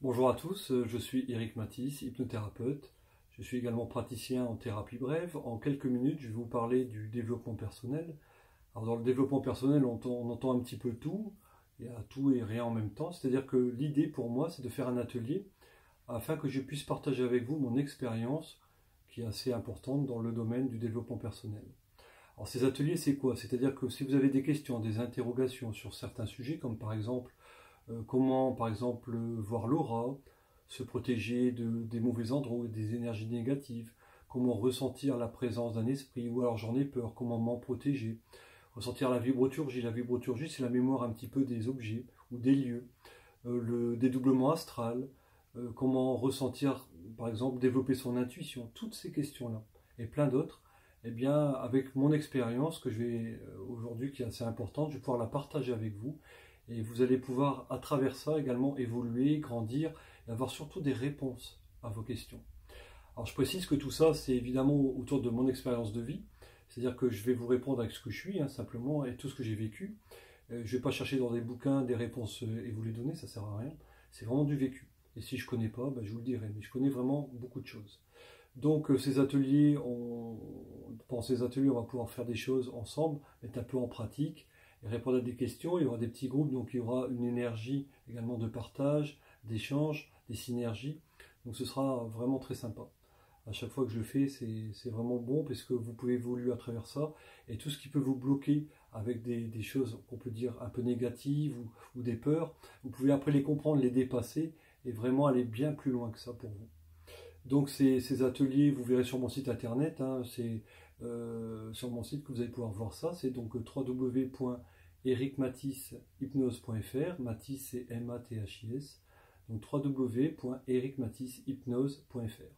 Bonjour à tous, je suis Éric Matisse, hypnothérapeute. Je suis également praticien en thérapie brève. En quelques minutes, je vais vous parler du développement personnel. Alors dans le développement personnel, on entend un petit peu tout, il y a tout et rien en même temps. C'est-à-dire que l'idée pour moi, c'est de faire un atelier afin que je puisse partager avec vous mon expérience qui est assez importante dans le domaine du développement personnel. Alors ces ateliers, c'est quoi? C'est-à-dire que si vous avez des questions, des interrogations sur certains sujets, comme par exemple comment, par exemple, voir l'aura, se protéger des mauvais endroits, des énergies négatives, comment ressentir la présence d'un esprit, ou alors j'en ai peur, comment m'en protéger, ressentir la vibroturgie. La vibroturgie, c'est la mémoire un petit peu des objets ou des lieux, le dédoublement astral, comment ressentir, par exemple, développer son intuition, toutes ces questions-là, et plein d'autres. Eh bien, avec mon expérience que je vais aujourd'hui, qui est assez importante, je vais pouvoir la partager avec vous. Et vous allez pouvoir, à travers ça, également évoluer, grandir, et avoir surtout des réponses à vos questions. Alors, je précise que tout ça, c'est évidemment autour de mon expérience de vie. C'est-à-dire que je vais vous répondre avec ce que je suis, simplement, et tout ce que j'ai vécu. Je ne vais pas chercher dans des bouquins des réponses et vous les donner, ça ne sert à rien. C'est vraiment du vécu. Et si je ne connais pas, je vous le dirai. Mais je connais vraiment beaucoup de choses. Donc ces ateliers, pendant ces ateliers, on va pouvoir faire des choses ensemble, mettre un peu en pratique et répondre à des questions. Il y aura des petits groupes, donc il y aura une énergie également de partage, d'échange, des synergies. Donc ce sera vraiment très sympa. À chaque fois que je le fais, c'est vraiment bon parce que vous pouvez évoluer à travers ça. Et tout ce qui peut vous bloquer avec des choses qu'on peut dire un peu négatives ou des peurs, vous pouvez après les comprendre, les dépasser et vraiment aller bien plus loin que ça pour vous. Donc ces ateliers, vous verrez sur mon site internet, c'est sur mon site que vous allez pouvoir voir ça, c'est donc www.ericmatisshypnose.fr, Matisse c'est M-A-T-H-I-S, donc www.ericmatisshypnose.fr.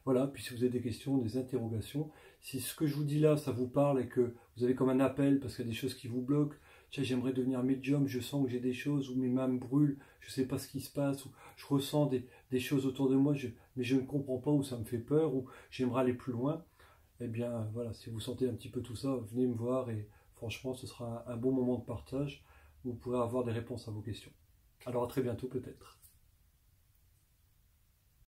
Voilà, puis si vous avez des questions, des interrogations, si ce que je vous dis là, ça vous parle et que vous avez comme un appel parce qu'il y a des choses qui vous bloquent, j'aimerais devenir médium, je sens que j'ai des choses où mes mains me brûlent, je ne sais pas ce qui se passe, ou je ressens des choses autour de moi, mais je ne comprends pas, ou ça me fait peur, ou j'aimerais aller plus loin. Eh bien voilà, si vous sentez un petit peu tout ça, venez me voir et franchement ce sera un bon moment de partage où vous pourrez avoir des réponses à vos questions. Alors à très bientôt peut-être.